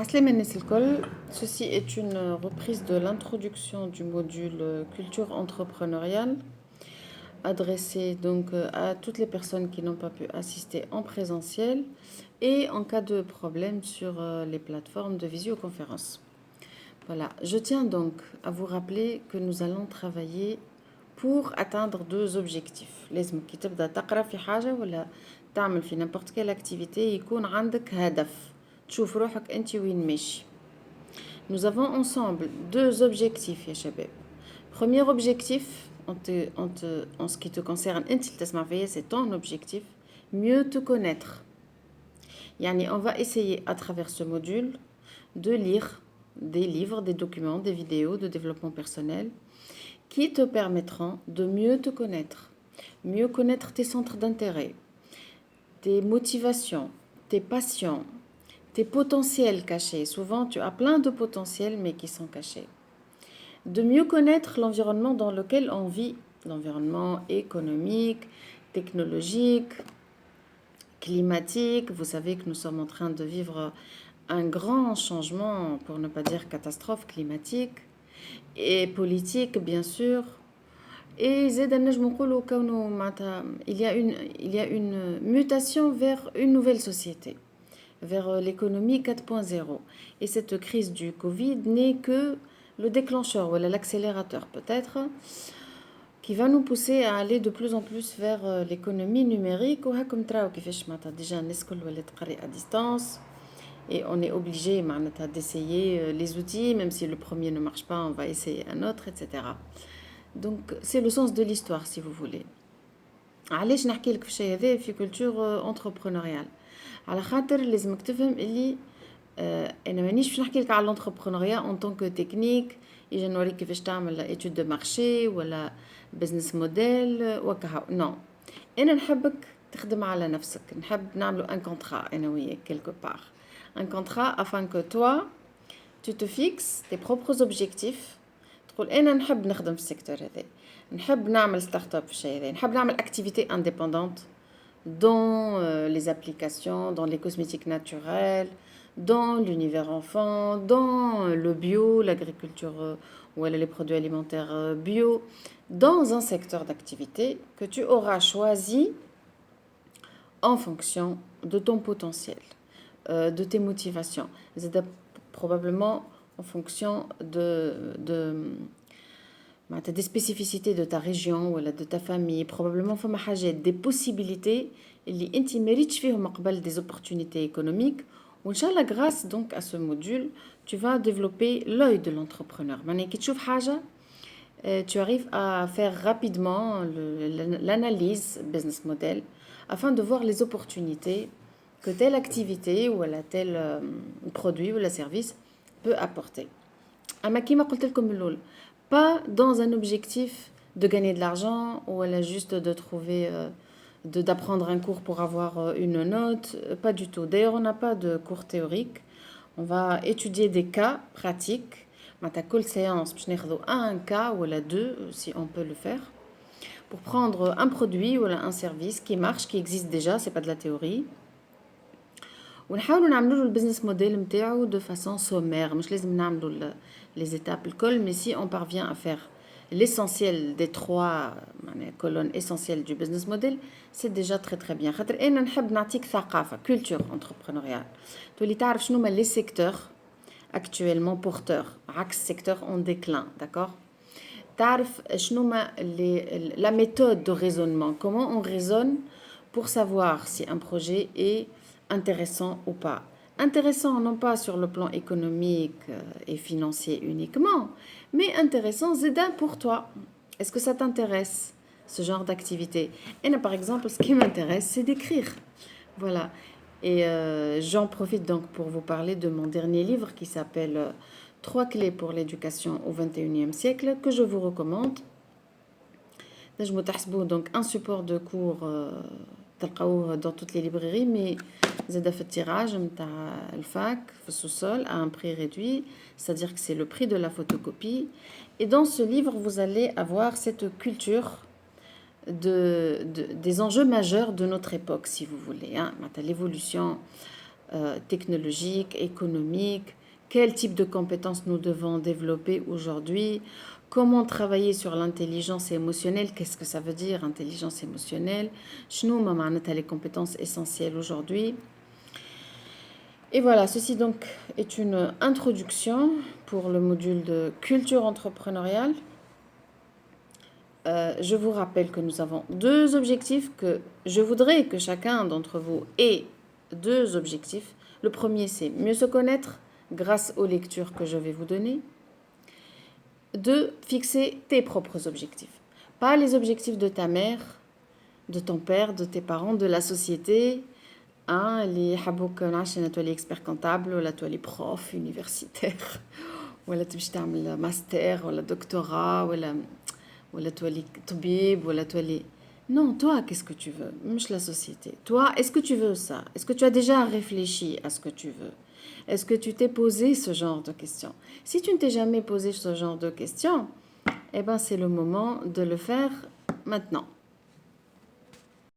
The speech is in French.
Aslam الناس الكل, ceci est une reprise de l'introduction du module culture entrepreneuriale adressée donc à toutes les personnes qui n'ont pas pu assister en présentiel et en cas de problème sur les plateformes de visioconférence. Voilà, je tiens donc à vous rappeler que nous allons travailler pour atteindre deux objectifs. لازم كي تبدا تقرا في حاجه ولا تعمل في n'importe quelle activité يكون عندك هدف تشوف روحك انت وين ماشي. Nous avons ensemble deux objectifs يا شباب. Premier objectif en ce qui te concerne انت اللي تسمع فيا, c'est ton objectif, mieux te connaître. يعني on va essayer à travers ce module de lire des livres, des documents, des vidéos de développement personnel qui te permettront de mieux te connaître tes centres d'intérêt, tes motivations, tes passions, tes potentiels cachés. Souvent, tu as plein de potentiels mais qui sont cachés. De mieux connaître l'environnement dans lequel on vit, l'environnement économique, technologique, climatique. Vous savez que nous sommes en train de vivre un grand changement, pour ne pas dire catastrophe climatique, et politique bien sûr. Et il y a une mutation vers une nouvelle société, vers l'économie 4.0. Et cette crise du Covid n'est que le déclencheur, ou l'accélérateur peut-être, qui va nous pousser à aller de plus en plus vers l'économie numérique. Déjà, à distance. Et on est obligé d'essayer les outils, même si le premier ne marche pas, on va essayer un autre, etc. Donc, c'est le sens de l'histoire, si vous voulez. علاش نحكي لك في الشيء هذا في كولتور انتربرونيال؟ على خاطر لازمك تفهم اللي انا مانيش باش نحكي لك على الانتربرونيا اون طونك تكنيك يجي نوريك كيفاش تعمل ايتود دو مارشي ولا بزنس موديل وكها. نو, انا نحبك تخدم على نفسك, نحب نعملوا ان كونترا انا وياك quelque part. Un contrat afin que toi, tu te fixes tes propres objectifs. تقول أنا نحب نخدم في السيكتور هذا, نحب نعمل ستارت اب في الشيء هذا, نحب نعمل activité indépendante dans les applications, dans les cosmétiques naturels, dans l'univers enfant, dans le bio, l'agriculture ou les produits alimentaires bio, dans un secteur d'activité que tu auras choisi en fonction de ton potentiel. De tes motivations. C'est probablement en fonction des spécificités de ta région ou de ta famille. Probablement des possibilités اللي mérites فيهم قبل des opportunités économiques. Inch'Allah, grâce donc à ce module, tu vas développer l'œil de l'entrepreneur. Tu arrives à faire rapidement l'analyse business model afin de voir les opportunités que telle activité ou tel produit ou service peut apporter. Pas dans un objectif de gagner de l'argent ou juste de trouver, d'apprendre un cours pour avoir une note, pas du tout. D'ailleurs, on n'a pas de cours théorique. On va étudier des cas pratiques. À chaque séance, un cas ou deux, si on peut le faire, pour prendre un produit ou un service qui marche, qui existe déjà, c'est pas de la théorie. ونحاولوا نعملوا له البزنس موديل نتاعو de façon sommaire, مش لازم نعملوا les étapes الكل, mais si on parvient à faire l'essentiel des trois colonnes essentielles du business model, c'est déjà très très bien. خاطر انا نحب نعطيك ثقافه culture entrepreneuriale تولي تعرف شنو هما les secteurs actuellement porteurs عكس secteur en déclin, d'accord. تعرف شنو هما la méthode de raisonnement, comment on raisonne pour savoir si un projet est intéressant ou pas. Intéressant non pas sur le plan économique et financier uniquement, mais intéressant zéda pour toi. Est-ce que ça t'intéresse, ce genre d'activité? Et là, par exemple, ce qui m'intéresse, c'est d'écrire. Voilà. Et j'en profite donc pour vous parler de mon dernier livre qui s'appelle 3 clés pour l'éducation au XXIe siècle, que je vous recommande. Donc un support de cours dans toutes les librairies, mais زاد في التيراج نتاع الفاك في السوسول à un prix réduit, c'est-à-dire que c'est le prix de la photocopie. Et dans ce livre, vous allez avoir cette culture des enjeux majeurs de notre époque, si vous voulez, hein. L'évolution technologique, économique, quel type de compétences nous devons développer aujourd'hui, comment travailler sur l'intelligence émotionnelle, qu'est-ce que ça veut dire intelligence émotionnelle, شنو هما معناتها les compétences essentielles aujourd'hui. Et voilà, ceci donc est une introduction pour le module de culture entrepreneuriale. Je vous rappelle que nous avons deux objectifs, que je voudrais que chacun d'entre vous ait deux objectifs. Le premier, c'est mieux se connaître grâce aux lectures que je vais vous donner. Deux, fixer tes propres objectifs. Pas les objectifs de ta mère, de ton père, de tes parents, de la société. اللي يحبوك نعرفش انا تولي اكسبير كونتابل ولا تولي بروف يونيفرسيتير ولا تمشي تعمل ماستر ولا دكتوراه ولا تولي طبيب ولا تولي non, toi, qu'est-ce que tu veux? مش la société. Toi, est-ce que tu veux ça? Est-ce que tu as déjà réfléchi à ce que tu veux? Est-ce que tu t'es posé ce genre de questions? Si tu ne t'es jamais posé ce genre de questions, eh ben c'est le moment de le faire maintenant.